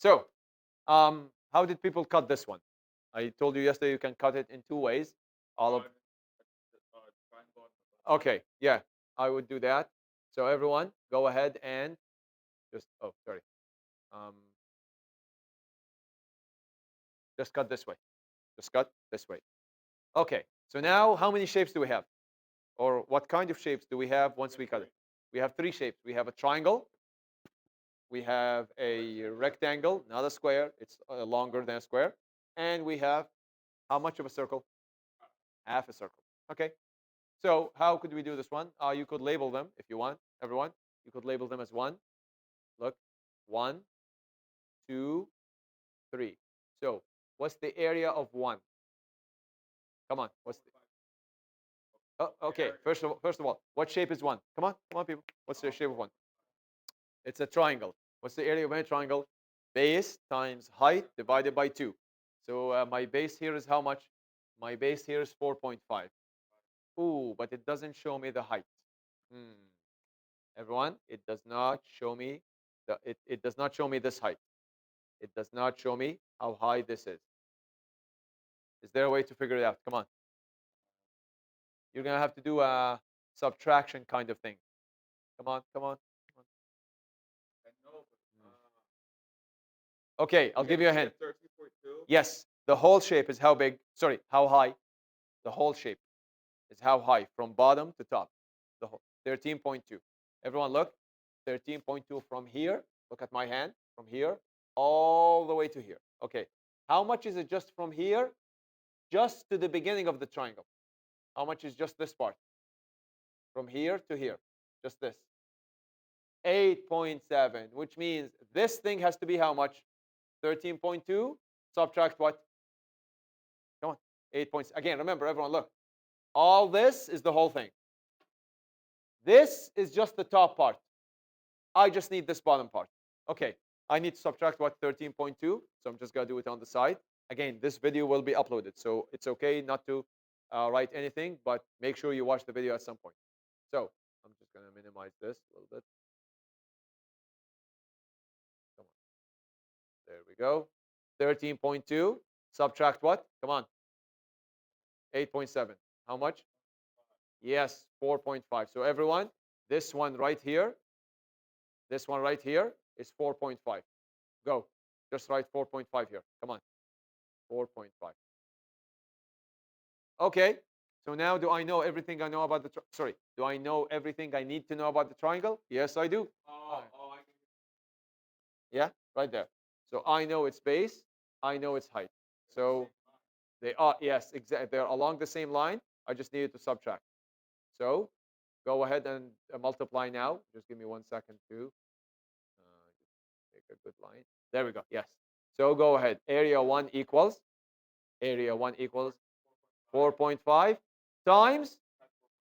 So, how did people cut this one? I told you yesterday you can cut it in two ways. All of Okay, yeah, I would do that. So everyone, go ahead and just sorry, um, just cut this way. Just cut this way. Okay. So now, how many shapes do we have, or what kind of shapes do we have once we cut it? We have three shapes. We have a triangle. We have a rectangle, not a square. It's longer than a square. And we have how much of a circle? Half a circle. Okay. So how could we do this one? You could label them if you want, everyone. You could label them as one. Look, one, two, three. So what's the area of one? Come on. What's the, okay. First of all, what shape is one? Come on, people. What's the shape of one? It's a triangle. What's the area of a triangle? Base times height divided by 2. So my base here is how much? My base here is 4.5. Ooh, but it doesn't show me the height. Hmm. Everyone, it does not show me it does not show me this height. It does not show me how high this is. Is there a way to figure it out? Come on. You're gonna have to do a subtraction kind of thing. Come on, come on. Come on. Okay, I'll give you a hint. Yes, the whole shape is how big? Sorry, how high? The whole shape is how high from bottom to top. The whole 13.2. Everyone look. 13.2 from here. Look at my hand. From here all the way to here. Okay. How much is it just from here just to the beginning of the triangle? How much is just this part? From here to here. Just this. 8.7, which means this thing has to be how much? 13.2 subtract what? Come on. 8 points. Again, remember, everyone, look. All this is the whole thing. This is just the top part. I just need this bottom part. Okay. I need to subtract what? 13.2. So I'm just going to do it on the side. Again, this video will be uploaded. So it's okay not to write anything, but make sure you watch the video at some point. So I'm just going to minimize this a little bit. Come on. There we go. 13.2. Subtract what? Come on. 8.7. How much? Yes, 4.5. So everyone, this one right here, is 4.5. Go. Just write 4.5 here. Come on. 4.5. Okay. So now do I know everything I know about the sorry, do I know everything I need to know about the triangle? Yes, I do. Yeah, right there. So I know its base, I know its height. So they are, yes, exactly. They're along the same line. I just needed to subtract. So go ahead and multiply now. Just give me 1 second to just make a good line. There we go. Yes. So go ahead. Area 1 equals 4.5 times,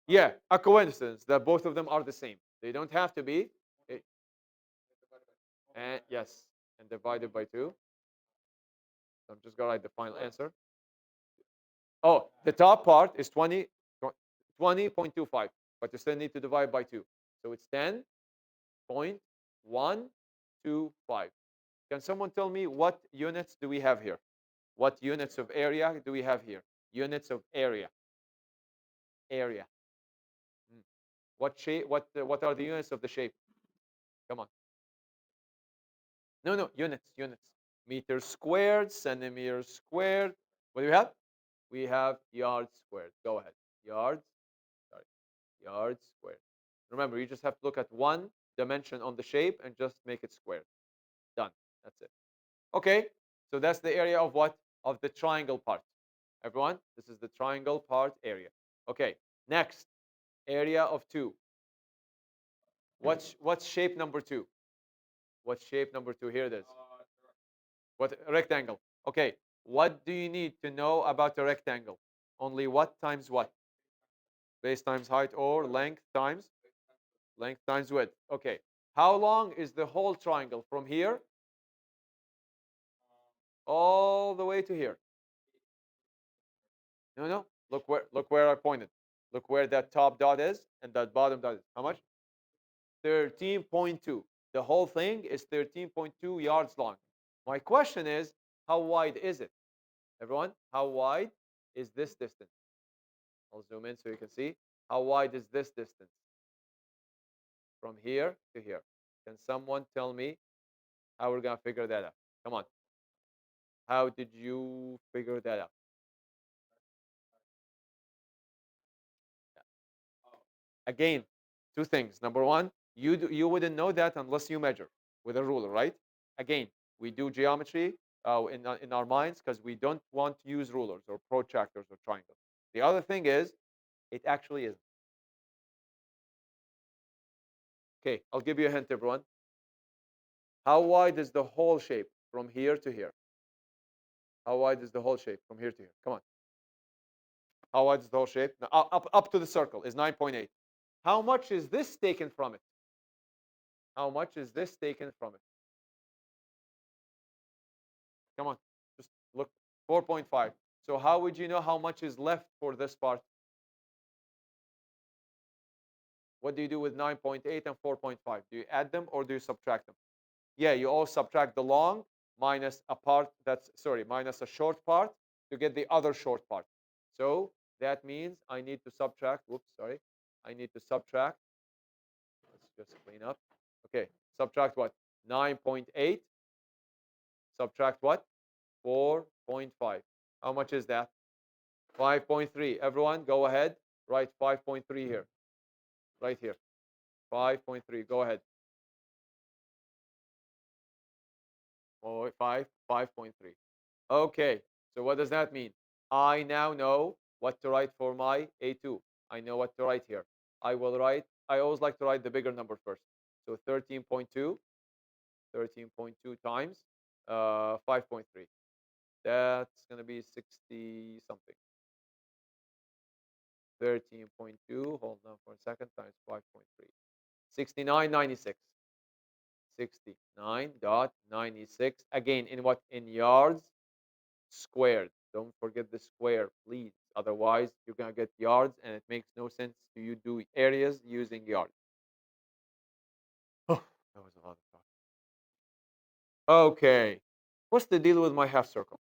yeah, a coincidence that both of them are the same. They don't have to be. eh, And yes, and divided by 2. So I'm just going to write the final answer. Oh, the top part is 20.25, but you still need to divide by 2. So it's 10.125. Can someone tell me what units do we have here? What units of area do we have here? Units of area. Area. Mm. What shape? What are the units of the shape? Come on. No, no, units, units. Meters squared, centimeters squared. What do we have? We have yards squared. Go ahead. Yards, sorry, yards squared. Remember, you just have to look at one dimension on the shape and just make it squared. Done. That's it. Okay. So that's the area of what? Of the triangle part. Everyone, this is the triangle part area. Okay. Next, area of 2. What's shape number 2? What's shape number 2? Here it is. What rectangle? Okay. What do you need to know about a rectangle? Only what times what? Base times height or length times width. Okay. How long is the whole triangle from here all the way to here? No, no. Look where I pointed. Look where that top dot is and that bottom dot is. How much? 13.2. The whole thing is 13.2 yards long. My question is, how wide is it? Everyone, how wide is this distance? I'll zoom in so you can see. How wide is this distance from here to here? Can someone tell me how we're going to figure that out? Come on. How did you figure that out? Again, two things. Number one, you wouldn't know that unless you measure with a ruler, right? Again, we do geometry in our minds because we don't want to use rulers or protractors or triangles. The other thing is, it actually isn't. Okay, I'll give you a hint, everyone. How wide is the whole shape from here to here? How wide is the whole shape from here to here? Come on. How wide is the whole shape? No, up to the circle is 9.8. How much is this taken from it? How much is this taken from it? Come on, just look. 4.5. So how would you know how much is left for this part? What do you do with 9.8 and 4.5? Do you add them or do you subtract them? Yeah, you all subtract the long minus a part that's, sorry, minus a short part to get the other short part. So that means I need to subtract, whoops, sorry. I need to subtract, let's just clean up. Okay, subtract what? 9.8, subtract what? 4.5. How much is that? 5.3. Everyone, go ahead. Write 5.3 here. Right here. 5.3. Go ahead. 5.3. Okay. So what does that mean? I now know what to write for my A2. I know what to write here. I always like to write the bigger number first. So 13.2 times 5.3. That's going to be 60 something. 13.2, hold on for a second, times 5.3. 69.96. 69.96. Again, in what? In yards squared. Don't forget the square, please. Otherwise, you're going to get yards, and it makes no sense to you do areas using yards. Oh, that was a lot of talk. Okay. What's the deal with my half circle?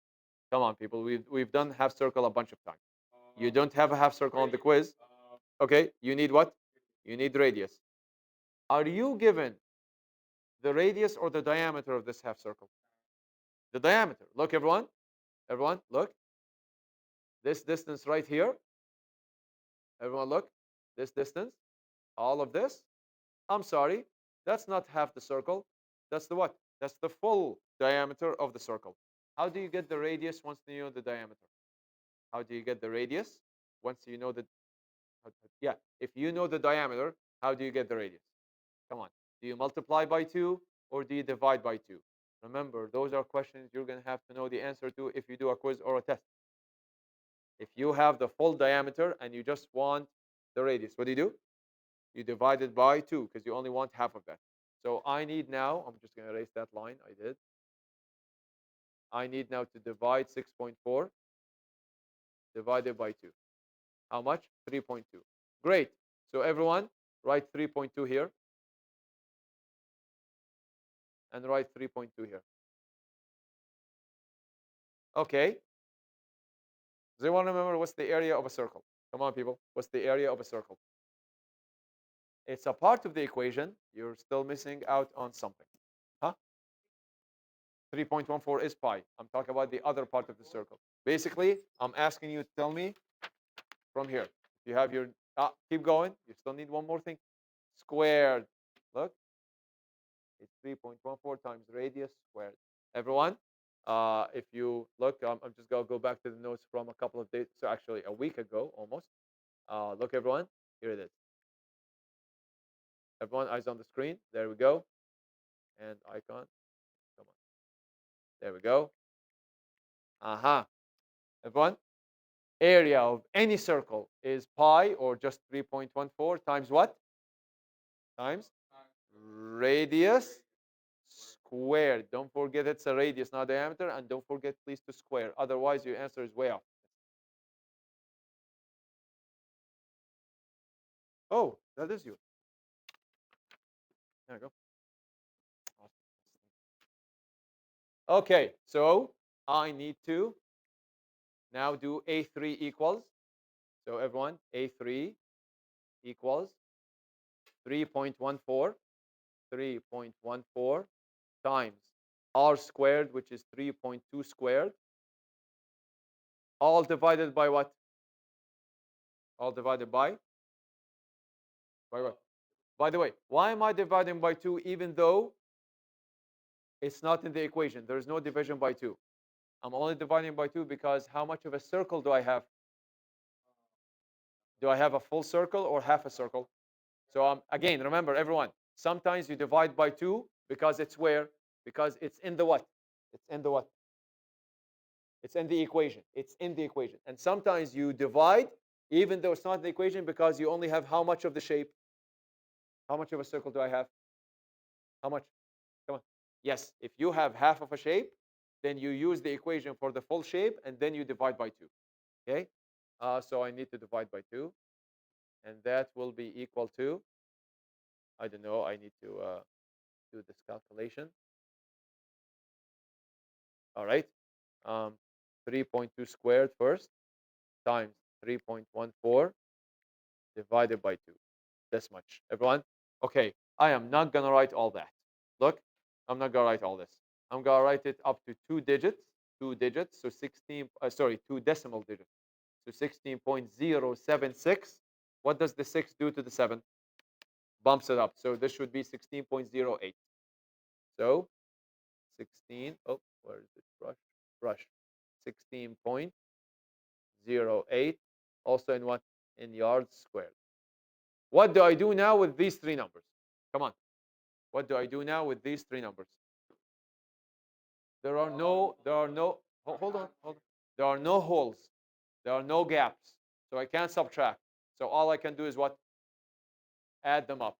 Come on, people. We've done half circle a bunch of times. You don't have a half circle on the quiz. Okay. You need what? You need radius. Are you given the radius or the diameter of this half circle? The diameter. Look, everyone. Everyone, look. This distance right here. Everyone, look. This distance. All of this. I'm sorry. That's not half the circle. That's the what? That's the full diameter of the circle. How do you get the radius once you know the diameter? How do you get the radius once you know the... Yeah, if you know the diameter, how do you get the radius? Come on. Do you multiply by 2 or do you divide by 2? Remember, those are questions you're going to have to know the answer to if you do a quiz or a test. If you have the full diameter and you just want the radius, what do? You divide it by 2 because you only want half of that. So I need now, I'm just going to erase that line. I did. I need now to divide 6.4 divided by 2. How much? 3.2. Great. So everyone, write 3.2 here and write 3.2 here. Okay. Does anyone remember what's the area of a circle? Come on, people. What's the area of a circle? It's a part of the equation. You're still missing out on something. Huh? 3.14 is pi. I'm talking about the other part of the circle. Basically, I'm asking you to tell me from here. If you have your... keep going. You still need one more thing. Squared. Look. It's 3.14 times radius squared. Everyone, if you look, I'm just going to go back to the notes from a couple of days. So actually a week ago almost. Look, everyone. Here it is. Everyone, eyes on the screen. There we go. And icon. Come on. There we go. Aha. Everyone, area of any circle is pi or just 3.14 times what? Times radius squared. Don't forget it's a radius, not diameter. And don't forget, please, to square. Otherwise, your answer is way off. Oh, that is you. There you go. Awesome. Okay, so I need to now do A3 equals. So everyone, A3 equals 3.14, 3.14 times R squared, which is 3.2 squared, all divided by what? All divided by what? By the way, why am I dividing by 2 even though it's not in the equation? There is no division by 2. I'm only dividing by 2 because how much of a circle do I have? Do I have a full circle or half a circle? So again, remember everyone, sometimes you divide by 2 because it's where? Because it's in the what? It's in the what? It's in the equation. It's in the equation. And sometimes you divide even though it's not in the equation because you only have how much of the shape? How much of a circle do I have? How much? Come on. Yes, if you have half of a shape, then you use the equation for the full shape and then you divide by 2. Okay? So I need to divide by 2. And that will be equal to, I don't know, I need to do this calculation. All right. 3.2 squared first times 3.14 divided by 2. This much. Everyone? Okay. I am not going to write all that. Look, I'm not going to write all this. I'm going to write it up to 2 digits. 2 digits. So 16, sorry, 2 decimal digits. So 16.076. What does the 6 do to the 7? Bumps it up. So this should be 16.08. So 16, oh, where is it? Brush. 16.08. Also in what? In yards squared. What do I do now with these 3 numbers? Come on. What do I do now with these 3 numbers? There are no, hold on. There are no holes. There are no gaps. So I can't subtract. So all I can do is what? Add them up.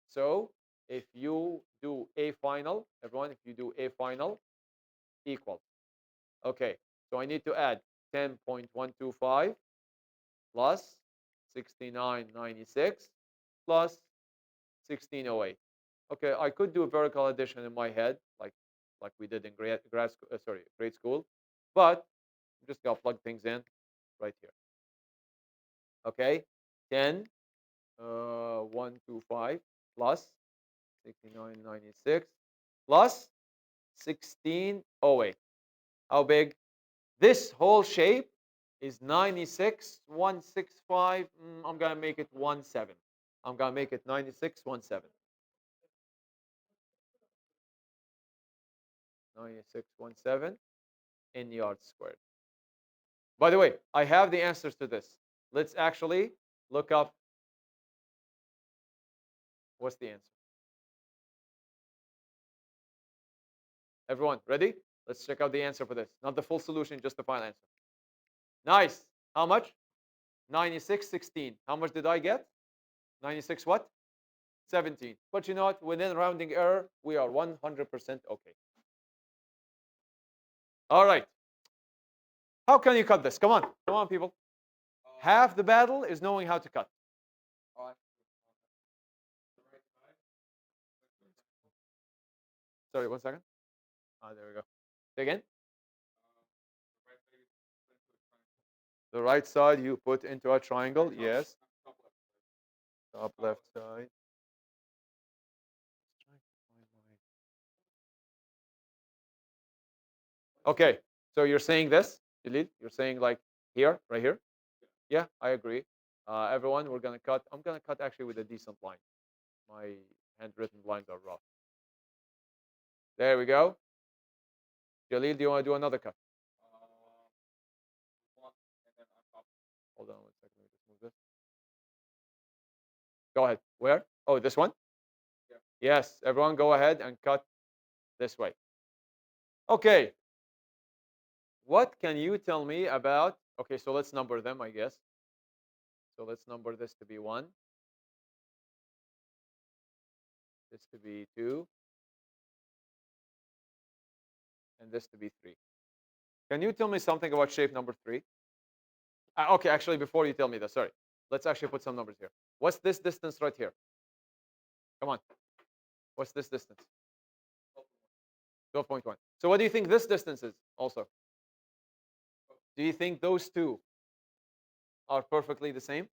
So if you do A final, everyone, if you do A final, equal. Okay, so I need to add 10.125 plus 6996 plus 1608. Okay, I could do a vertical addition in my head, like we did in grade school, but I'm just gonna plug things in right here. Okay, 10, 125 plus 6996 plus 1608. How big? This whole shape is 96,165. I'm going to make it 17. I'm going to make it 9617. 9617 in yards squared. By the way, I have the answers to this. Let's actually look up what's the answer. Everyone, ready? Let's check out the answer for this. Not the full solution, just the final answer. Nice. How much? 9616. How much did I get? 96 what? 17. But you know what? Within rounding error, we are 100% okay. All right. How can you cut this? Come on. Come on, people. Half the battle is knowing how to cut. Sorry, 1 second. There we go. Say again. The right side you put into a triangle. Yes. Top left side. Okay. So you're saying this, Jalil? You're saying like here, right here? Yeah, I agree. Everyone, we're gonna cut. I'm gonna cut actually with a decent line. My handwritten lines are rough. There we go. Jalil, do you want to do another cut? Hold on 1 second. Let me just move this. Go ahead. Where? Oh, this one? Yeah. Yes. Everyone go ahead and cut this way. Okay. What can you tell me about? Okay, so let's number them, I guess. So let's number this to be 1, this to be 2, and this to be 3. Can you tell me something about shape number 3? Okay, actually, before you tell me that, sorry. Let's actually put some numbers here. What's this distance right here? Come on. What's this distance? 12.1. So what do you think this distance is also? Do you think those two are perfectly the same?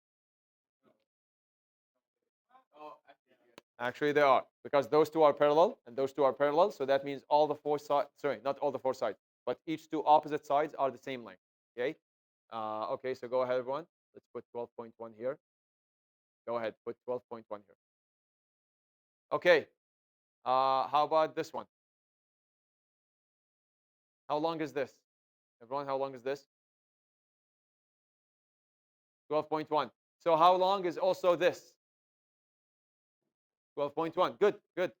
Actually, they are, because those two are parallel and those two are parallel. So that means all the four sides, sorry, not all the four sides, but each two opposite sides are the same length. Okay. Okay, so go ahead, everyone. Let's put 12.1 here. Go ahead, put 12.1 here. Okay. How about this one? How long is this? Everyone, how long is this? 12.1. So how long is also this? 12.1. Good, good.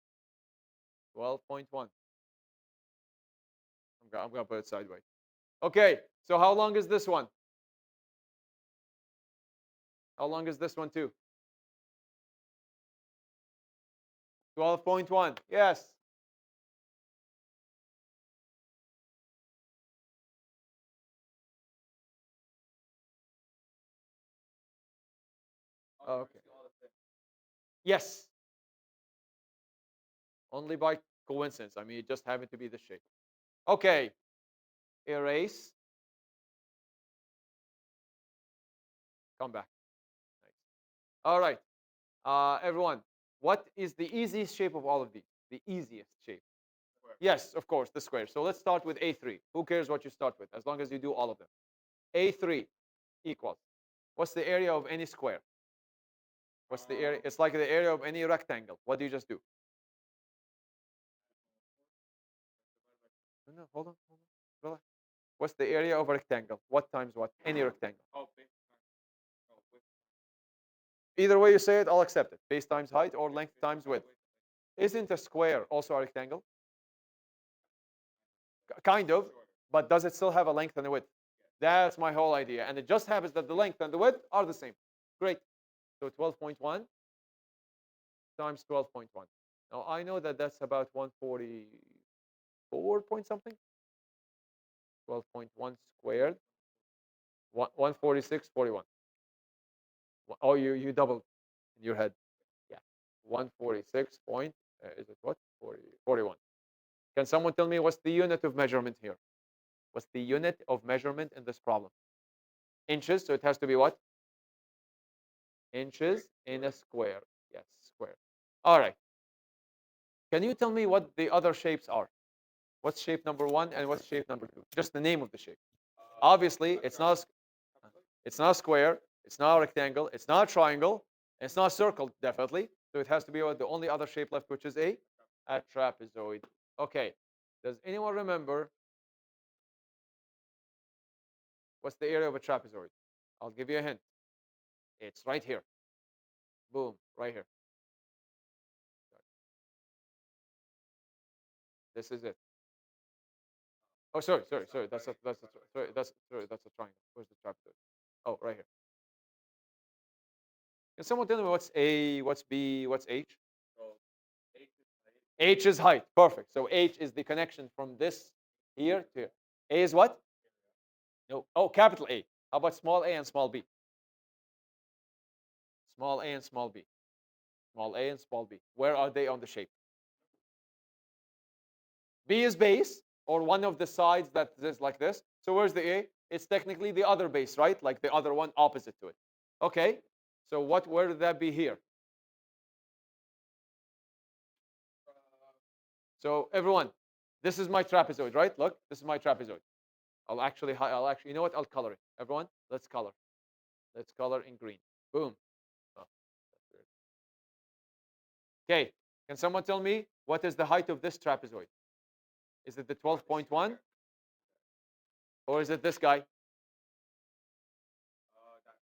12.1. I'm gonna put it sideways. Okay, so how long is this one? How long is this one too? 12.1. Yes. Okay. Yes. Only by coincidence. I mean, it just happened to be the shape. Okay. Erase. Come back. Nice. All right. Everyone, what is the easiest shape of all of these? The easiest shape. Yes, of course, the square. So let's start with A3. Who cares what you start with, as long as you do all of them. A3 equals. What's the area of any square? What's the area? It's like the area of any rectangle. What do you just do? No, hold on, hold on. Relax. What's the area of a rectangle? What times what? Any rectangle. Either way you say it, I'll accept it. Base times height or length times width. Isn't a square also a rectangle? Kind of, but does it still have a length and a width? That's my whole idea. And it just happens that the length and the width are the same. Great. So 12.1 times 12.1. Now I know that that's about 144 point something. 12.1 squared. 146.41. Oh, you doubled in your head. Yeah. 146 point, is it what? 41. Can someone tell me what's the unit of measurement here? What's the unit of measurement in this problem? Inches, so it has to be what? Inches in a square. Yes, square. All right. Can you tell me what the other shapes are? What's shape number one and what's shape number two? Just the name of the shape. Obviously, it's not a square, it's not a rectangle, it's not a triangle, it's not a circle, definitely. So it has to be what the only other shape left, which is a trapezoid. Okay. Does anyone remember what's the area of a trapezoid? I'll give you a hint. It's right here. Boom, right here. This is it. Oh, sorry. That's a triangle. Where's the trapezoid? Oh, right here. Can someone tell me what's A, what's B, what's H? H is height. Perfect. So H is the connection from this here to here. A is what? No. Oh, capital A. How about small a and small b? Small a and small b. Small a and small b. Where are they on the shape? B is base, or one of the sides that is like this. So where's the A? It's technically the other base, right? Like the other one opposite to it. Okay. So where would that be here? So everyone, this is my trapezoid, right? Look, this is my trapezoid. You know what? I'll color it. Everyone, let's color. Let's color in green. Boom. Oh, that's weird. Okay. Can someone tell me what is the height of this trapezoid? Is it the 12.1 or is it this guy?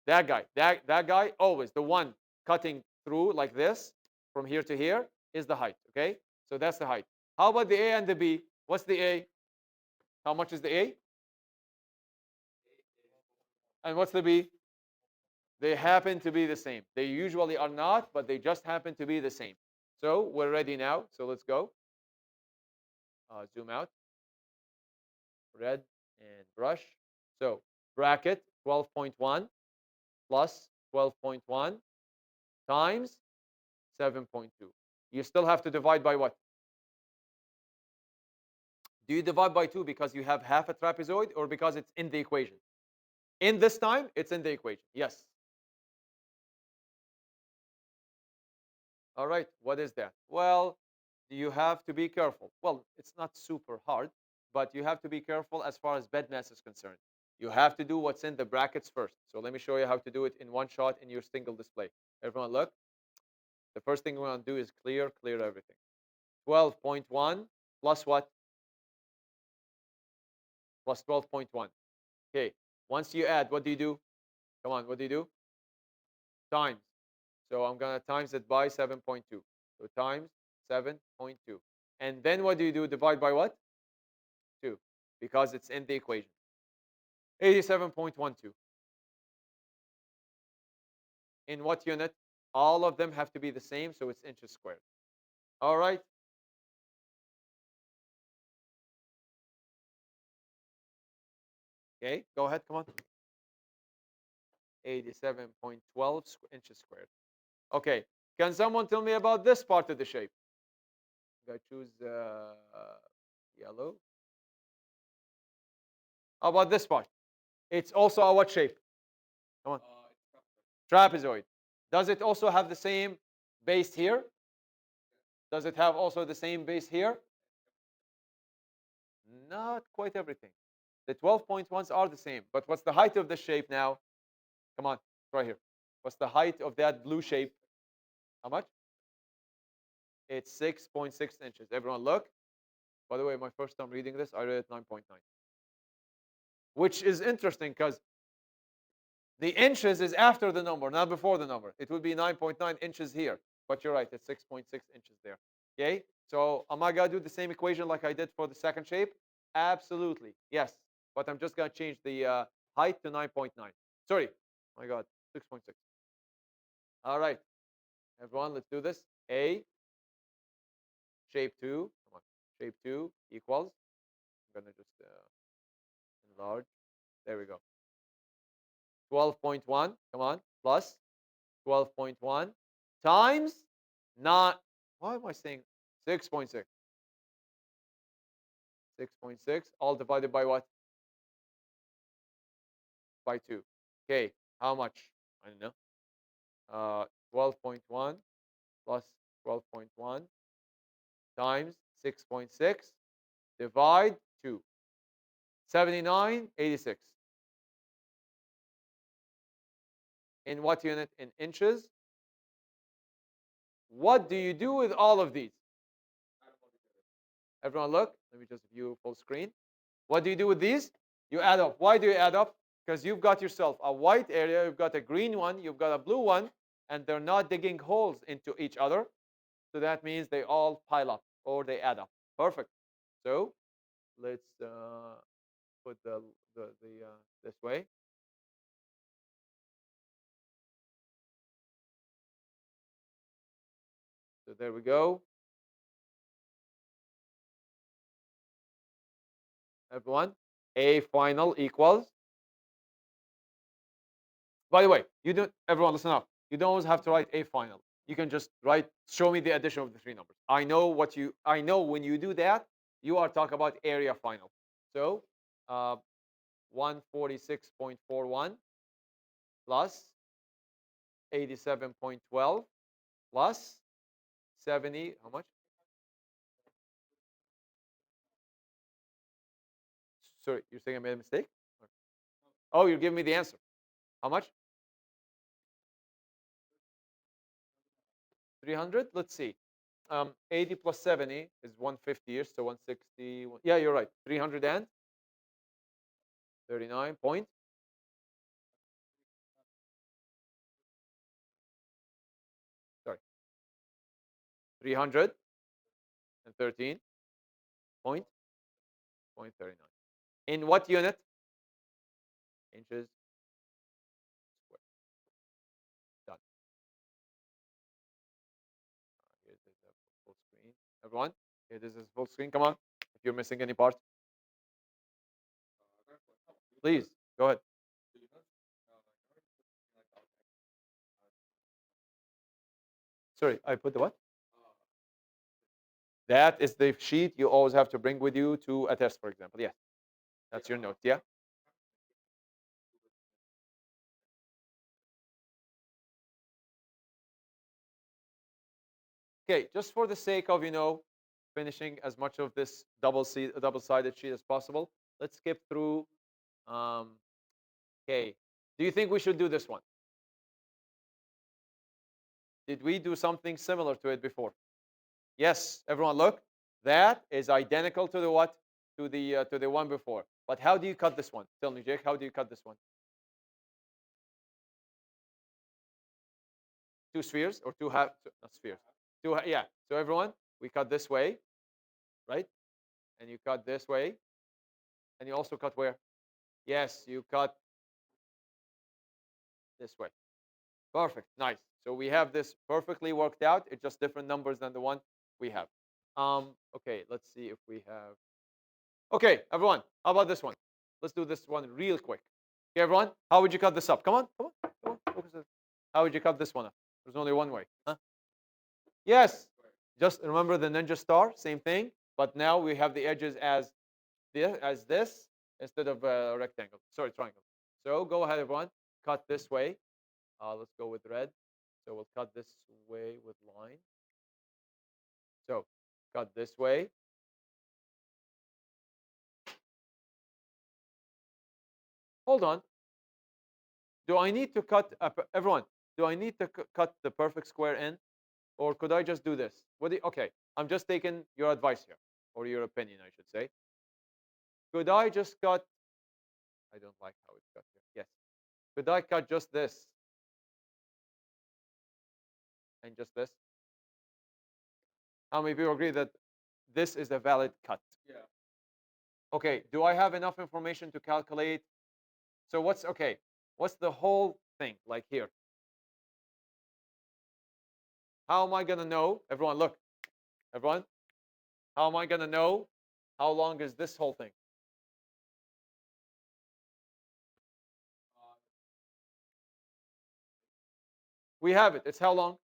That guy. That guy, always the one cutting through like this from here to here is the height. Okay. So that's the height. How about the A and the B? What's the A? How much is the A? And what's the B? They happen to be the same. They usually are not, but they just happen to be the same. So we're ready now. So let's go. Zoom out. Red and brush. So bracket 12.1 plus 12.1 times 7.2. You still have to divide by what? Do you divide by 2 because you have half a trapezoid or because it's in the equation? In this time, it's in the equation. Yes. All right. What is that? Well, you have to be careful. Well, it's not super hard, but you have to be careful as far as bed mass is concerned. You have to do what's in the brackets first. So let me show you how to do it in one shot in your single display. Everyone look. The first thing we want to do is clear everything. 12.1 plus what? Plus 12.1. Okay. Once you add, what do you do? Come on, what do you do? Times. So I'm going to times it by 7.2. So times 7.2. And then what do you do? Divide by what? 2. Because it's in the equation. 87.12. In what unit? All of them have to be the same, so it's inches squared. All right. Okay, go ahead. Come on. 87.12 inches squared. Okay. Can someone tell me about this part of the shape? I choose yellow. How about this part? It's also a what shape? Come on. Trapezoid. Does it also have the same base here? Does it have also the same base here? Not quite everything. The 12.1s are the same. But what's the height of the shape now? Come on, right here. What's the height of that blue shape? How much? It's 6.6 inches. Everyone look. By the way, my first time reading this, I read it 9.9. Which is interesting because the inches is after the number, not before the number. It would be 9.9 inches here. But you're right, it's 6.6 inches there. Okay? So am I going to do the same equation like I did for the second shape? Absolutely. Yes. But I'm just going to change the height to 9.9. Sorry. Oh my God. 6.6. All right. Everyone, let's do this. A, shape 2. Come on. Shape 2 equals. I'm going to just enlarge. There we go. 12.1. Come on. Plus 12.1 times not. Why am I saying 6.6? 6.6 all divided by what? By 2. Okay, how much? I don't know. 12.1 plus 12.1 times 6.6 divide 2. 79.86. In what unit? In inches. What do you do with all of these? Everyone look. Let me just view full screen. What do you do with these? You add up. Why do you add up? Because you've got yourself a white area, you've got a green one, you've got a blue one, and they're not digging holes into each other. So that means they all pile up or they add up. Perfect. So let's put the this way. So there we go. Everyone, A final equals. By the way, you don't. Everyone, listen up. You don't always have to write A final. You can just write. Show me the addition of the three numbers. I know what you. I know when you do that, you are talking about area final. So, 146.41 plus 87.12 plus 70. How much? Sorry, you're saying I made a mistake? Oh, you're giving me the answer. How much? 300? Let's see. 80 plus 70 is 150 years, so 160. Yeah, you're right. 339 point. Sorry, 313 point 39. In what unit? Inches squared. Done. Here this is a full screen. Everyone, here this is full screen. Come on. If you're missing any part, please go ahead. Sorry, I put the what? That is the sheet you always have to bring with you to a test, for example. Yes, that's your note. Yeah. Okay, just for the sake of finishing as much of this double-sided sheet as possible, let's skip through. Um, okay, do you think we should do this one? Did we do something similar to it before? Yes, everyone, look. That is identical to the what? To the one before. But how do you cut this one? Tell me, Jake. How do you cut this one? Two spheres or two half? Not spheres. Yeah. So everyone, we cut this way, right? And you cut this way, and you also cut where? Yes, you cut this way. Perfect. Nice. So we have this perfectly worked out. It's just different numbers than the one we have. Okay, let's see if we have. Okay, everyone, how about this one? Let's do this one real quick. Okay, everyone, how would you cut this up? Come on, come on, come on. Focus it. How would you cut this one up? There's only one way. Huh? Yes. Just remember the ninja star, same thing, but now we have the edges as this instead of a rectangle. Sorry, triangle. So go ahead, everyone. Cut this way. Let's go with red. So we'll cut this way with line. So cut this way. Hold on. Do I need to cut everyone? Do I need to cut the perfect square in, or could I just do this? Okay, I'm just taking your advice here, or your opinion, I should say. Could I just cut? I don't like how it's cut here. Yes. Could I cut just this and just this? How many people agree that this is a valid cut? Yeah. Okay. Do I have enough information to calculate? So what's okay? What's the whole thing like here? How am I gonna know? Everyone, look. Everyone, how am I gonna know how long is this whole thing? We have it. It's how long?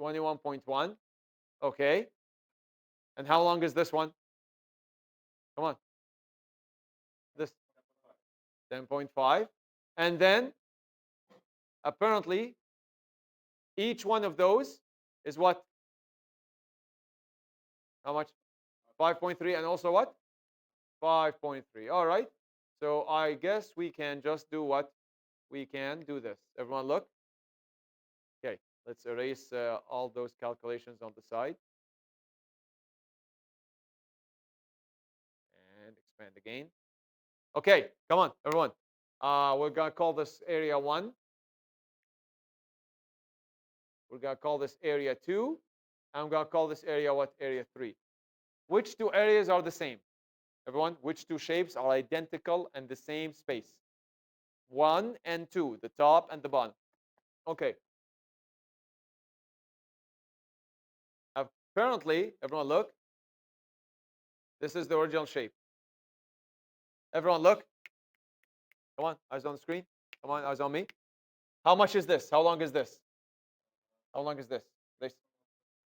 21.1. Okay. And how long is this one? Come on. This 10.5. And then apparently each one of those is what? How much? 5.3 and also what? 5.3. All right. So I guess we can just do what? We can do this. Everyone look. Okay. Let's erase all those calculations on the side and expand again. Okay. Come on, everyone. We're going to call this area 1. We're going to call this area 2. I'm going to call this area what? Area 3. Which two areas are the same? Everyone, which two shapes are identical and the same space? 1 and 2, the top and the bottom. Okay. Apparently, everyone look. This is the original shape. Everyone look. Come on, eyes on the screen. Come on, eyes on me. How much is this? How long is this? How long is this? This.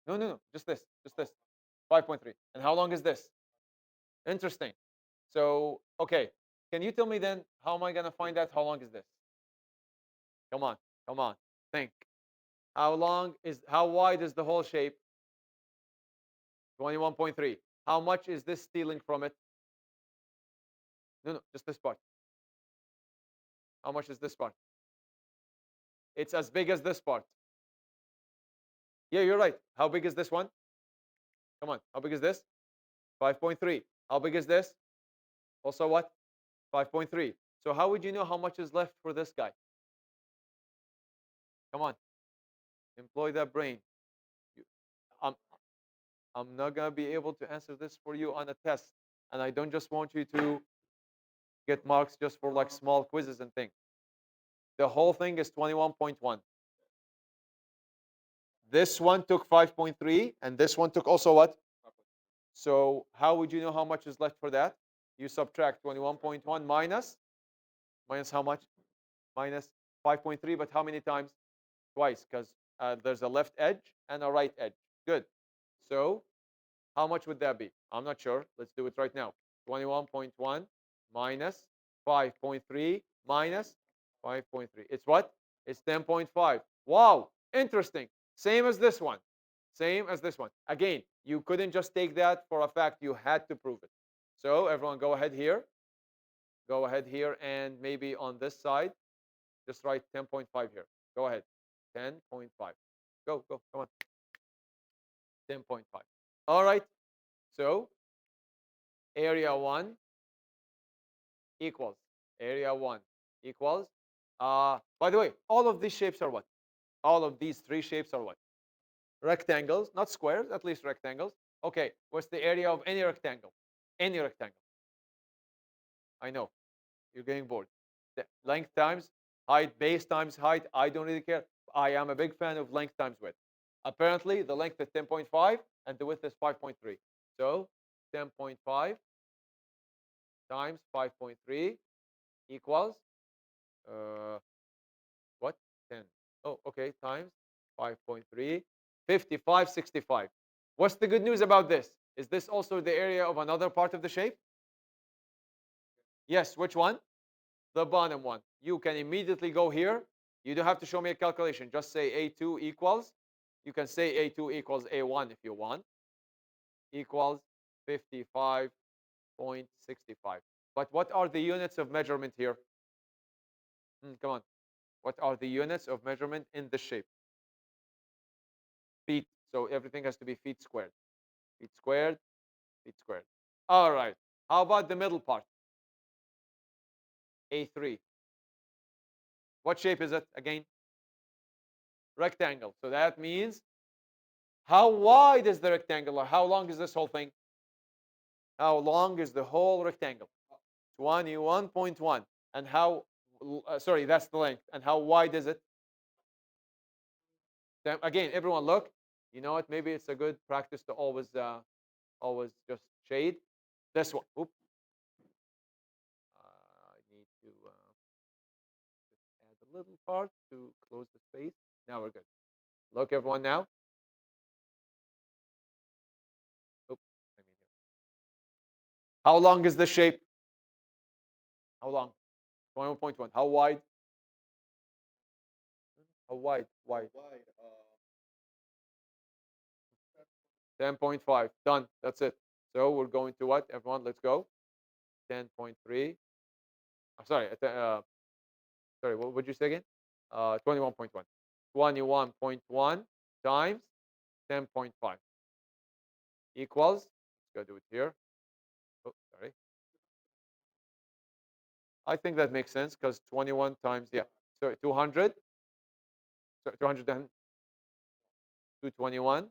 No, no, no. Just this. Just this. 5.3. And how long is this? Interesting. So, okay. Can you tell me then how am I going to find out how long is this? Come on. Come on. Think. How wide is the whole shape? 21.3. How much is this stealing from it? No, no, just this part. How much is this part? It's as big as this part. Yeah, you're right. How big is this one? Come on. How big is this? 5.3. How big is this? Also what? 5.3. So how would you know how much is left for this guy? Come on. Employ that brain. You, I'm, I'm not going to be able to answer this for you on a test. And I don't just want you to get marks just for like small quizzes and things. The whole thing is 21.1. This one took 5.3, and this one took also what? So how would you know how much is left for that? You subtract 21.1 minus how much? Minus 5.3, but how many times? Twice, because there's a left edge and a right edge. Good. So how much would that be? I'm not sure. Let's do it right now. 21.1 minus 5.3 minus 5.3. It's what? It's 10.5. Wow, interesting. Same as this one. Same as this one. Again, you couldn't just take that for a fact. You had to prove it. So everyone go ahead here. Go ahead here and maybe on this side, just write 10.5 here. Go ahead. 10.5. Go, go, come on. 10.5. All right. So area 1 equals area 1 equals by the way, all of these shapes are what? All of these three shapes are what? Rectangles, not squares, at least rectangles. Okay, what's the area of any rectangle? Any rectangle. I know you're getting bored. The length times height, base times height. I don't really care. I am a big fan of length times width. Apparently the length is 10.5 and the width is 5.3. So 10.5 times 5.3 equals uh, what? 10. Oh, okay, times 5.3, 5565. What's the good news about this? Is this also the area of another part of the shape? Yes, which one? The bottom one. You can immediately go here. You don't have to show me a calculation. Just say A2 equals, you can say A2 equals A1 if you want, equals 55.65. But what are the units of measurement here? Come on. What are the units of measurement in the shape? Feet. So everything has to be feet squared. Feet squared, feet squared. All right. How about the middle part? A3. What shape is it again? Rectangle. So that means how wide is the rectangle or how long is this whole thing? How long is the whole rectangle? 21.1. And how, sorry, that's the length. And how wide is it? Again, everyone look. You know what? Maybe it's a good practice to always just shade. This one. Oop. I need to just add a little part to close the space. Now we're good. Look, everyone, now. Oop, I mean here. How long is the shape? How long? 21.1. How wide? How wide? Wide. 10.5. Done. That's it. So we're going to what? Everyone, let's go. 10.3. Sorry. Sorry, what would you say again? 21.1. 21.1 times 10.5 equals, let's go do it here. Oh, sorry. I think that makes sense because 21 times, yeah. So 200, so 200 and 221.55.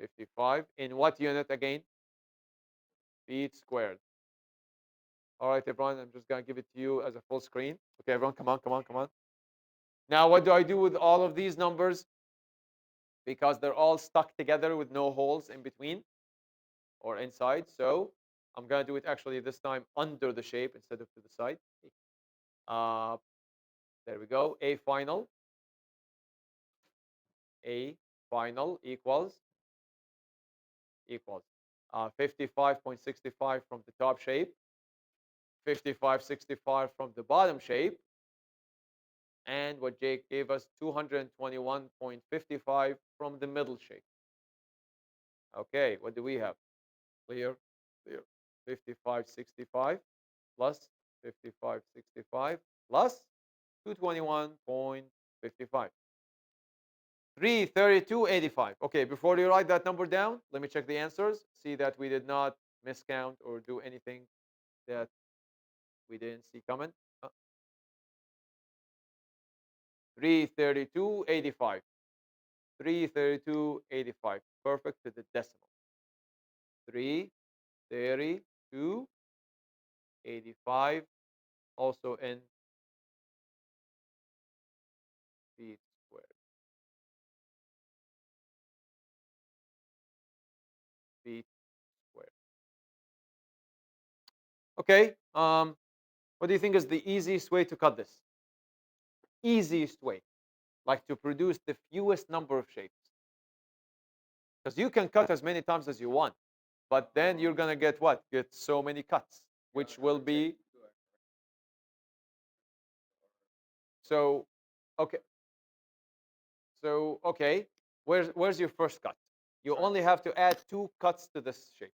55 in what unit again? Feet squared. All right, everyone, I'm just going to give it to you as a full screen. Okay, everyone, come on, come on, come on. Now, what do I do with all of these numbers? Because they're all stuck together with no holes in between or inside. So I'm going to do it actually this time under the shape instead of to the side. Uh, there we go. A final equals 55.65 from the top shape, 55.65 from the bottom shape, and what Jake gave us 221.55 from the middle shape. Okay, what do we have? Clear, clear. 55.65 plus 55.65 plus 221.55. 332.85. Okay, before you write that number down, let me check the answers. See that we did not miscount or do anything that we didn't see coming. 332.85. 332.85. Perfect to the decimal. 332.85. Also in feet squared. Feet squared. Okay. What do you think is the easiest way to cut this? easiest way, like to produce the fewest number of shapes. Because you can cut as many times as you want, but then you're going to get what? Get so many cuts, which will be. So, okay. So, okay. Where's your first cut? You only have to add 2 cuts to this shape.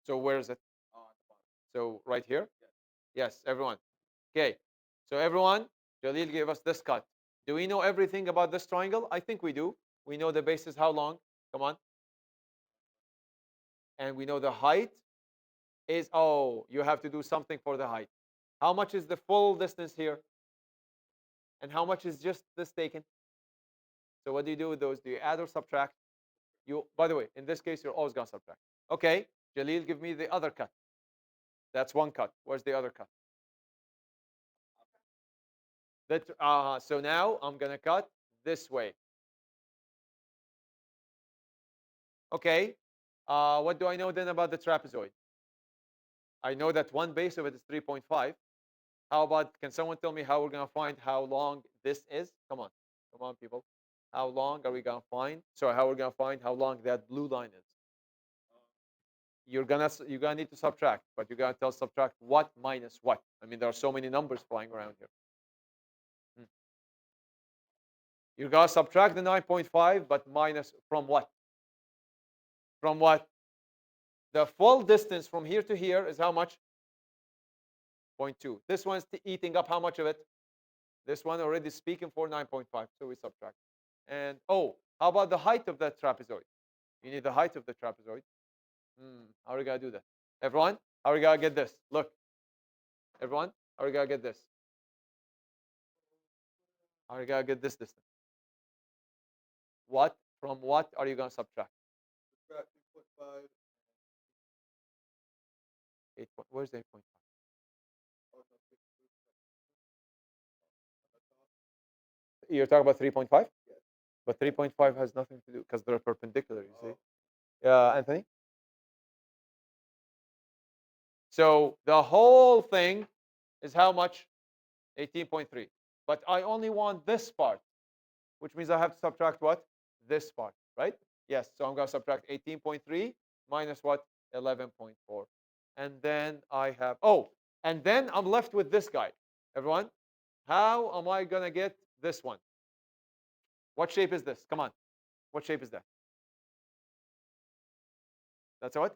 So where is it? So right here? Yes, everyone. Okay. So everyone, Jalil gave us this cut. Do we know everything about this triangle? I think we do. We know the base is how long? Come on. And we know the height is, oh, you have to do something for the height. How much is the full distance here? And how much is just this taken? So what do you do with those? Do you add or subtract? You, by the way, in this case, you're always going to subtract. Okay, Jalil, give me the other cut. That's one cut. Where's the other cut? So now I'm going to cut this way. Okay. What do I know then about the trapezoid? I know that one base of it is 3.5. How about, can someone tell me how we're going to find how long this is? Come on. Come on, people. How long are we going to find? Sorry, how we're going to find how long that blue line is? You're gonna need to subtract, but you're gonna tell subtract what minus what. I mean, there are so many numbers flying around here. You're gonna subtract the 9.5, but minus from what? From what? The full distance from here to here is how much? 0.2. This one's eating up how much of it? This one already speaking for 9.5, so we subtract. And oh, how about the height of that trapezoid? You need the height of the trapezoid. How are we gonna do that? Everyone, how are we gonna get this? Look, everyone, how are we gonna get this? How are we gonna get this distance? What from what are you gonna subtract? 8. Where's the 8.5? You're talking about 3.5? But 3.5 has nothing to do because they're perpendicular, you see? Yeah, Anthony? So the whole thing is how much? 18.3. But I only want this part, which means I have to subtract what? This part, right? Yes, so I'm going to subtract 18.3 minus what? 11.4. And then I have, oh, and then I'm left with this guy. Everyone, how am I going to get this one? What shape is this? Come on. What shape is that? That's what?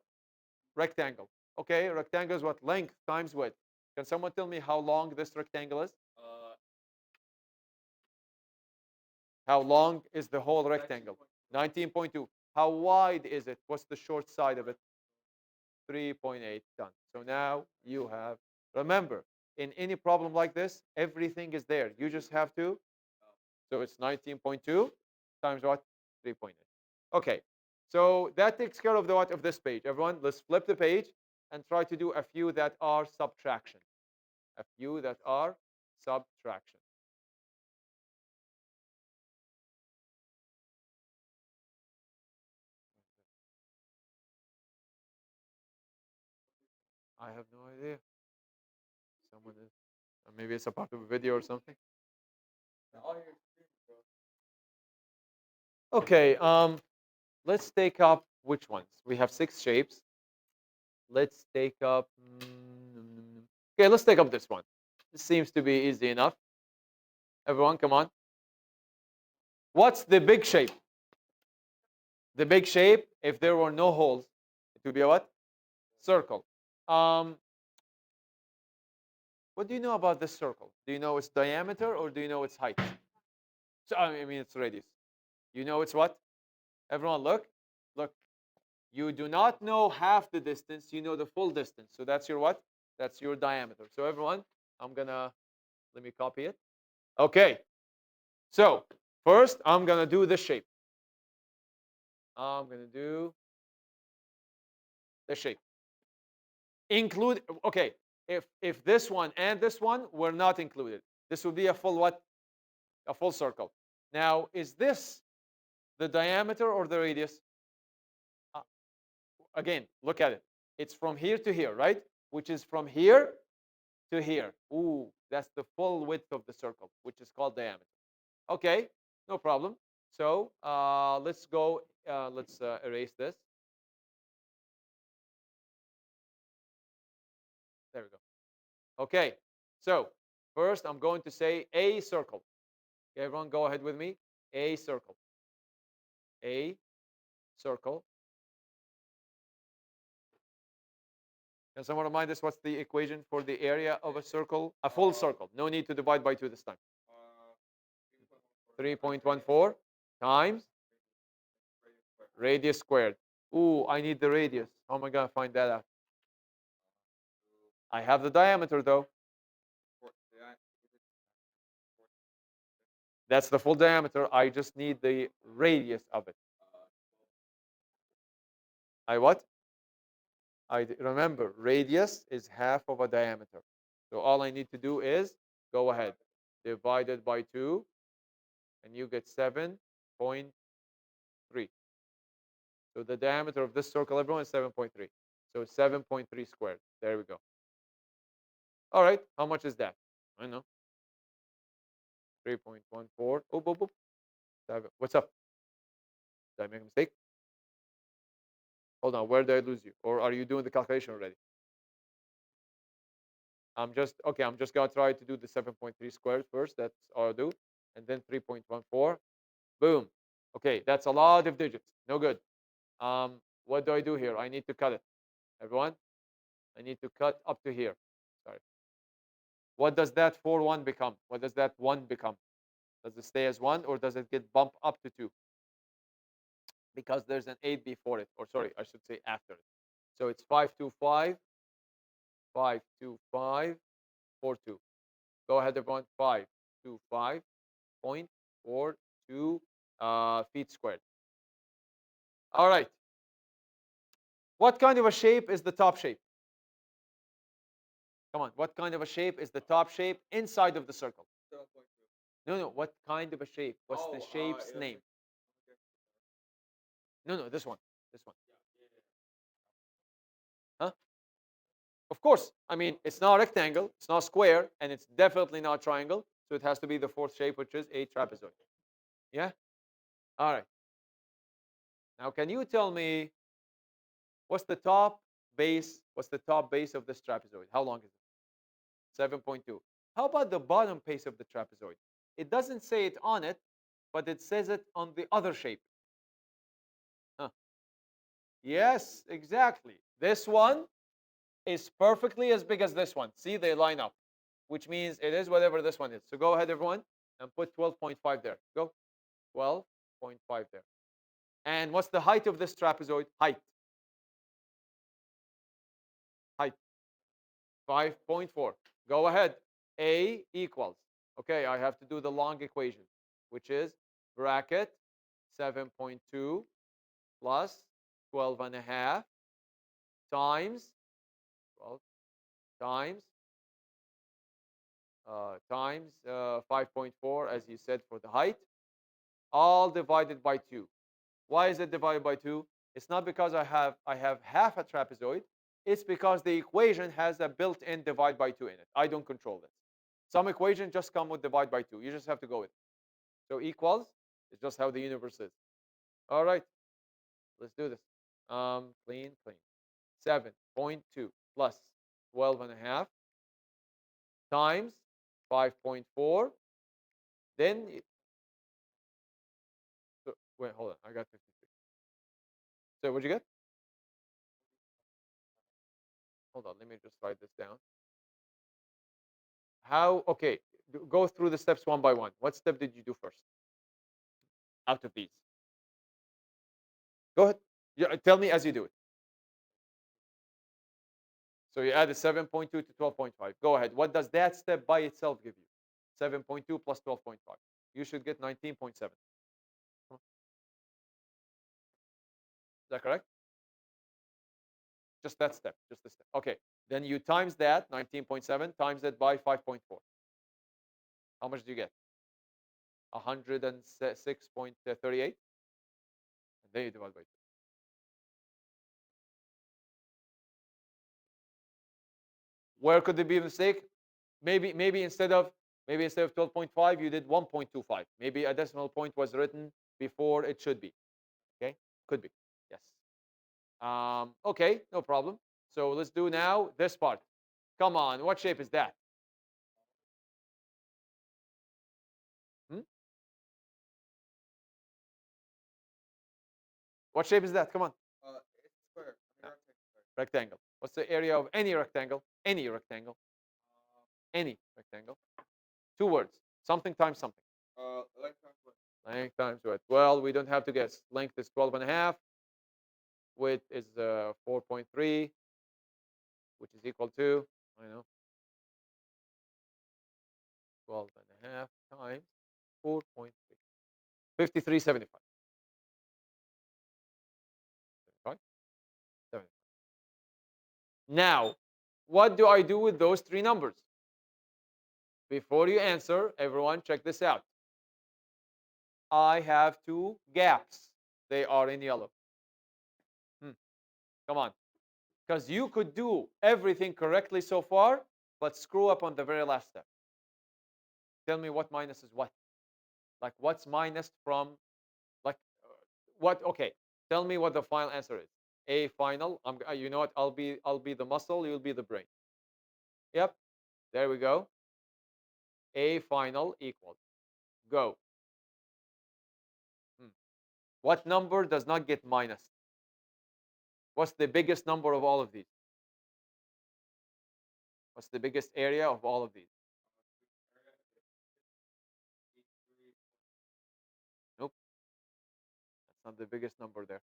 Rectangle. Okay, rectangle is what? Length times width. Can someone tell me how long this rectangle is? How long is the whole rectangle? 19.2. How wide is it? What's the short side of it? 3.8. Done. So now you have, remember, in any problem like this, everything is there. You just have to, so it's 19.2 times what? 3.8. Okay, so that takes care of the what of this page. Everyone, let's flip the page and try to do a few that are subtraction. A few that are subtraction. I have no idea. Someone is, maybe it's a part of a video or something. Okay, let's take up which ones? We have 6 shapes. Let's take up. Okay, let's take up this one. This seems to be easy enough. Everyone, come on. What's the big shape? The big shape, if there were no holes, it would be a what? Circle. What do you know about this circle? Do you know its diameter or do you know its height? So I mean its radius. You know it's what? Everyone, look, look. You do not know half the distance. You know the full distance. So that's your what? That's your diameter. So everyone, I'm gonna let me copy it. Okay. So first, I'm gonna do this shape. I'm gonna do the shape. Include, okay, if this one and this one were not included, this would be a full what? A full circle. Now, is this the diameter or the radius? Uh, Again, look at it. It's from here to here, right? Which is from here to here. Ooh, that's the full width of the circle, which is called diameter. Okay, no problem. So let's go, let's erase this. There we go. Okay, so first I'm going to say a circle. Okay, everyone go ahead with me. A circle. A circle. Can someone remind us what's the equation for the area of a circle? A full circle. No need to divide by 2 this time. 3.14 times radius squared. Ooh, I need the radius. How am I going to find that out? I have the diameter, though. That's the full diameter. I just need the radius of it. I what? Remember, radius is half of a diameter. So all I need to do is go ahead, divide it by 2, and you get 7.3. So the diameter of this circle, everyone, is 7.3. So 7.3 squared. There we go. All right, how much is that? I know. 3.14. Oh, boop, boop. 7. What's up? Did I make a mistake? Hold on, where did I lose you? Or are you doing the calculation already? I'm just gonna try to do the 7.3 squared first. That's all I'll do. And then 3.14. Boom. Okay, that's a lot of digits. No good. What do I do here? I need to cut it. Everyone, I need to cut up to here. Sorry. What does that 4-1 become? What does that 1 become? Does it stay as 1 or does it get bumped up to 2? Because there's an 8 before it, or sorry, I should say after it. So it's 525, 525, 42. Go ahead, everyone. 525.42 feet squared. All right. What kind of a shape is the top shape? Come on. What kind of a shape is the top shape inside of the circle? No, no. What kind of a shape? What's the shape's name? No, no. This one. This one. Huh? Of course. I mean, it's not a rectangle, it's not square, and it's definitely not triangle. So it has to be the fourth shape, which is a trapezoid. Yeah? All right. Now, can you tell me what's the top base? What's the top base of this trapezoid? How long is it? 7.2. How about the bottom base of the trapezoid? It doesn't say it on it, but it says it on the other shape. Huh. Yes, exactly. This one is perfectly as big as this one. See, they line up, which means it is whatever this one is. So go ahead, everyone, and put 12.5 there. Go. 12.5 there. And what's the height of this trapezoid? Height. Height. 5.4. Go ahead. A equals. Okay, I have to do the long equation, which is bracket 7.2 plus 12 and a half times 12 times times 5.4, as you said, for the height, all divided by 2. Why is it divided by 2? It's not because I have half a trapezoid. It's because the equation has a built-in divide by 2 in it. I don't control this. Some equations just come with divide by 2. You just have to go with it. So equals is just how the universe is. All right, let's do this. Clean, clean. 7.2 plus 12 and a half times 5.4. Then, so, wait, hold on. I got 53. So what'd you get? Hold on. Let me just write this down. How? Okay. Go through the steps one by one. What step did you do first out of these? Go ahead. Yeah, tell me as you do it. So you added 7.2 to 12.5. Go ahead. What does that step by itself give you? 7.2 plus 12.5. You should get 19.7. Is that correct? Just that step. Just the step. Okay. Then you times that, 19.7, times it by 5.4. How much do you get? 106.38. And then you divide by 2. Where could there be a mistake? Maybe instead of 12.5, you did 1.25. Maybe a decimal point was written before it should be. Okay, could be. Yes. Okay, no problem. So let's do now this part. Come on, what shape is that? Hmm? What shape is that? Come on. It's square. Yeah. Rectangle. What's the area of any rectangle? Any rectangle. Any rectangle. Two words. Something times something. Length times width. Length times width. Well, we don't have to guess. Length is 12 and a half. Width is 4.3, which is equal to, I know, 12 and a half times 4.3. 53.75. 75? 75. Now, what do I do with those three numbers? Before you answer, everyone, check this out. I have two gaps. They are in yellow. Come on. Because you could do everything correctly so far, but screw up on the very last step. Tell me what minus is what. Like, what's minus from, like, what? Okay, tell me what the final answer is. A final. You know what? I'll be the muscle. You'll be the brain. Yep. There we go. A final equals. Go. Hmm. What number does not get minus? What's the biggest number of all of these? What's the biggest area of all of these? Nope, that's not the biggest number there.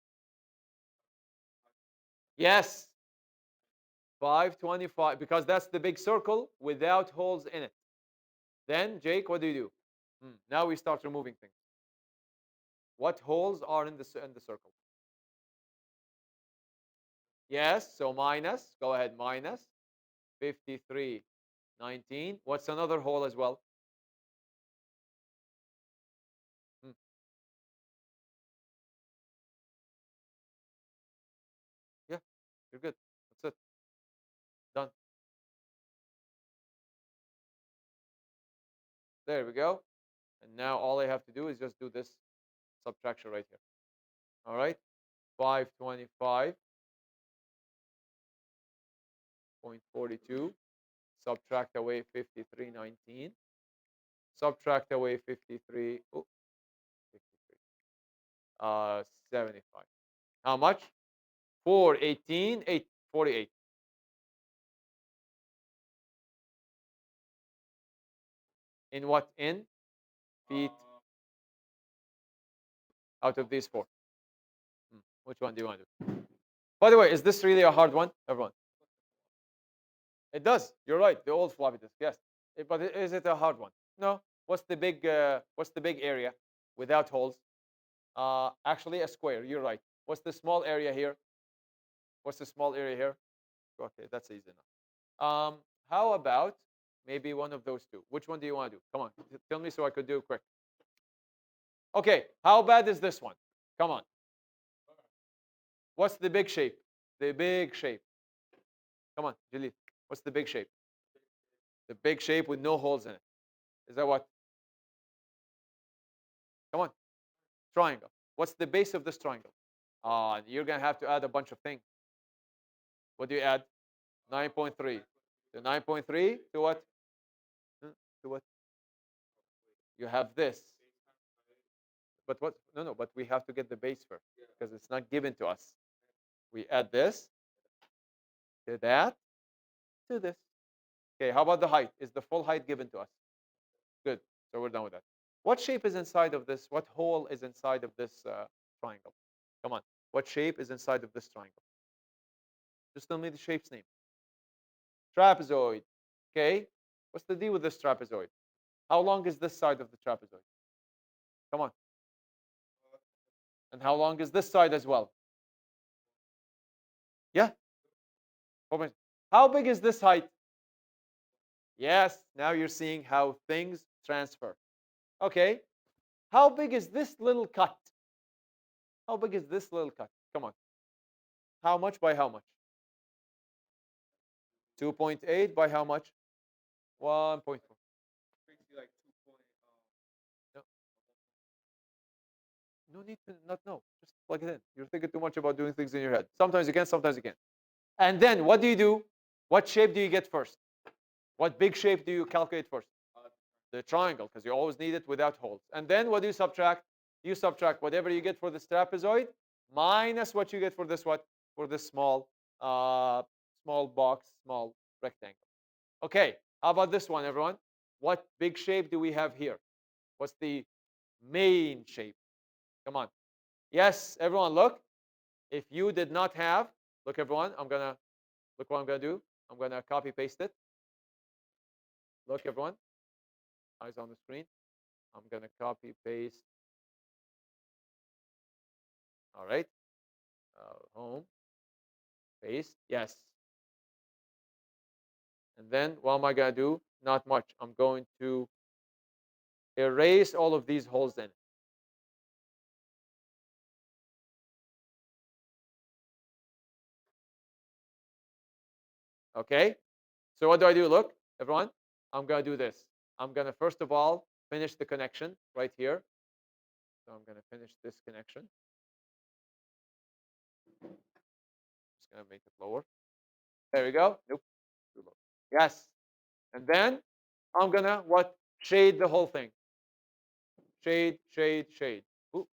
Yes, 525, because that's the big circle without holes in it. Then, Jake, what do you do? Now we start removing things. What holes are in the circle? Yes, so minus. Go ahead, minus 53.19. What's another hole as well? Hmm, Yeah, you're good. That's it. Done. There we go. And now all I have to do is just do this subtraction right here. All right, 525.42. Subtract away 53.19. Subtract away 53. Oh, 53. 75. How much? 418. 48. In what? In feet out of these four. Which one do you want to do? By the way, is this really a hard one, everyone? It does. You're right. The old floppy disk. Yes. But is it a hard one? No. What's the big? What's the big area without holes? Actually, a square. You're right. What's the small area here? What's the small area here? Okay, that's easy enough. How about maybe one of those two? Which one do you want to do? Come on, tell me so I could do it quick. Okay, how bad is this one? Come on. What's the big shape? The big shape. Come on, Jalil. What's the big shape? The big shape with no holes in it. Is that what? Come on. Triangle. What's the base of this triangle? You're going to have to add a bunch of things. What do you add? 9.3. The 9.3 to what? To what? You have this. But what? No, no, but we have to get the base first because it's not given to us. We add this to that to this. Okay, how about the height? Is the full height given to us? Good. So we're done with that. What shape is inside of this? What hole is inside of this triangle? Come on. What shape is inside of this triangle? Just tell me the shape's name. Trapezoid. Okay. What's the deal with this trapezoid? How long is this side of the trapezoid? Come on. And how long is this side as well? Yeah. How big is this height? Yes. Now you're seeing how things transfer. Okay. How big is this little cut? How big is this little cut? Come on. How much by how much? 2.8 by how much? 1.4. Basically like 2 point. No, no need to not know. Just plug it in. You're thinking too much about doing things in your head. Sometimes you can, sometimes you can't. And then what do you do? What shape do you get first? What big shape do you calculate first? The triangle, because you always need it without holes. And then what do you subtract? You subtract whatever you get for this trapezoid minus what you get for this what? For this uh, small box, small rectangle. Okay, how about this one, everyone? What big shape do we have here? What's the main shape? Come on. Yes, everyone, look. If you did not have, look, everyone, look what I'm gonna do. I'm gonna copy paste it. Look, everyone, eyes on the screen. I'm gonna copy paste. All right. Home, paste. Yes. And then what am I gonna do? Not much. I'm going to erase all of these holes in it. Okay. So what do I do? Look, everyone, I'm gonna do this. I'm gonna first of all finish the connection right here. So I'm gonna finish this connection. Just gonna make it lower. There we go. Nope. Too low. Yes. And then I'm gonna what? Shade the whole thing. Shade, shade, shade. Ooh.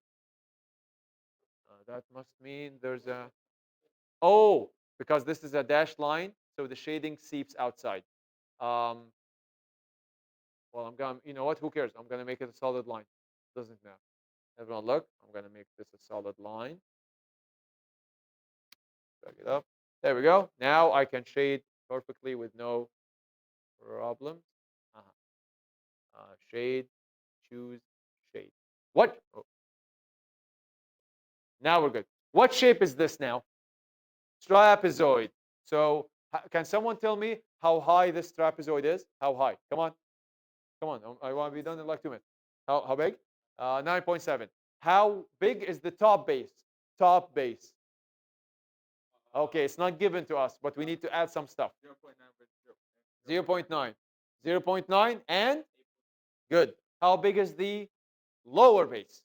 That must mean there's a oh, because this is a dashed line, so the shading seeps outside. Um, well, I'm gonna, you know what? Who cares? I'm gonna make it a solid line. Doesn't matter. Everyone, look. I'm gonna make this a solid line. Drag it up. There we go. Now I can shade perfectly with no problems. Shade, choose shade. What? Oh, now we're good. What shape is this now? Trapezoid. So can someone tell me how high this trapezoid is? How high? Come on. Come on. I want to be done in like 2 minutes. How big? 9.7. How big is the top base? Top base. Okay, it's not given to us, but we need to add some stuff. 0.9 with 0.9. 0.9 and good. How big is the lower base?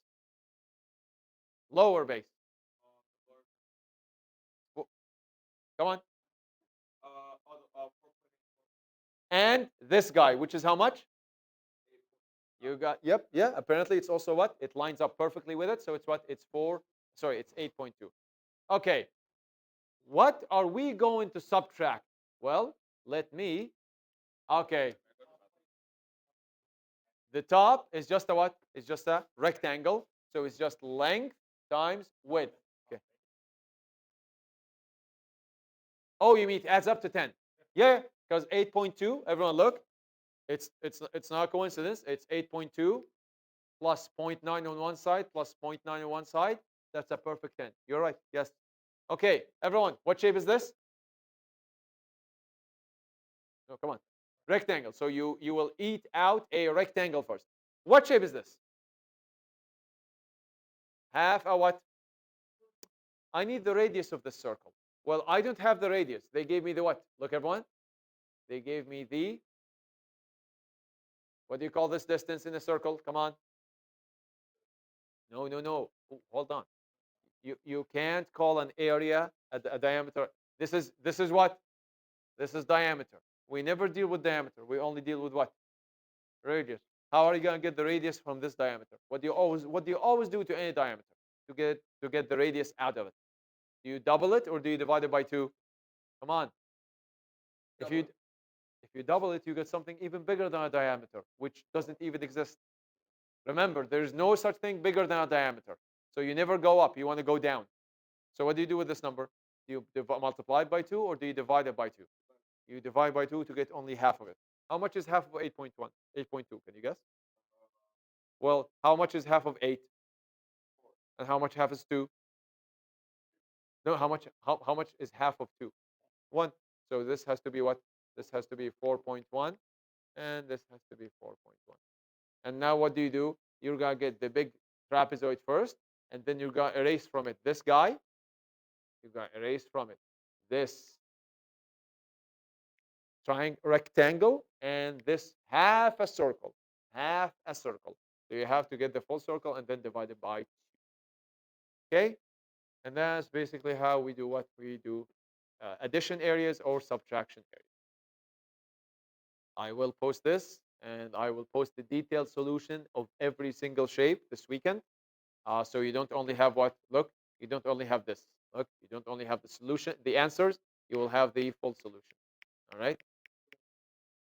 Lower base. Come on. And this guy, which is how much? You got, yep, yeah. Apparently, it's also what? It lines up perfectly with it. So it's what? It's 4, sorry, it's 8.2. Okay. What are we going to subtract? Well, let me, okay. The top is just a what? It's just a rectangle. So it's just length times width. Okay. Oh, you mean it adds up to 10? Yeah, because 8.2, everyone look. It's not a coincidence. It's 8.2 plus zero point 0.9 on one side plus 0.9 on one side. That's a perfect 10. You're right. Yes. Okay, everyone, what shape is this? No, come on. Rectangle. So you will eat out a rectangle first. What shape is this? Half a what? I need the radius of the circle. Well, I don't have the radius. They gave me the what? Look, everyone. They gave me the, what do you call this distance in a circle? Come on. No, no, no. Oh, hold on. You can't call an area a diameter. This is what? This is diameter. We never deal with diameter. We only deal with what? Radius. How are you going to get the radius from this diameter? What do you always do to any diameter to get the radius out of it? Do you double it or do you divide it by 2? Come on. If you if you double it, you get something even bigger than a diameter, which doesn't even exist. Remember, there's no such thing bigger than a diameter. So you never go up. You want to go down. So what do you do with this number? Do you multiply it by 2 or do you divide it by 2? You divide by 2 to get only half of it. How much is half of 8.1? 8.2, can you guess? Well, how much is half of 8? And how much half is 2? No, how much is half of 2? 1. So this has to be what? This has to be 4.1 and this has to be 4.1. And now what do? You're going to get the big trapezoid first and then you're going to erase from it this guy. You're going to erase from it this rectangle, and this half a circle, half a circle. So you have to get the full circle and then divide it by 2. Okay? And that's basically how we do what we do, addition areas or subtraction areas. I will post this, and I will post the detailed solution of every single shape this weekend. So you don't only have look, you don't only have this. Look, you don't only have the solution, the answers, you will have the full solution. All right?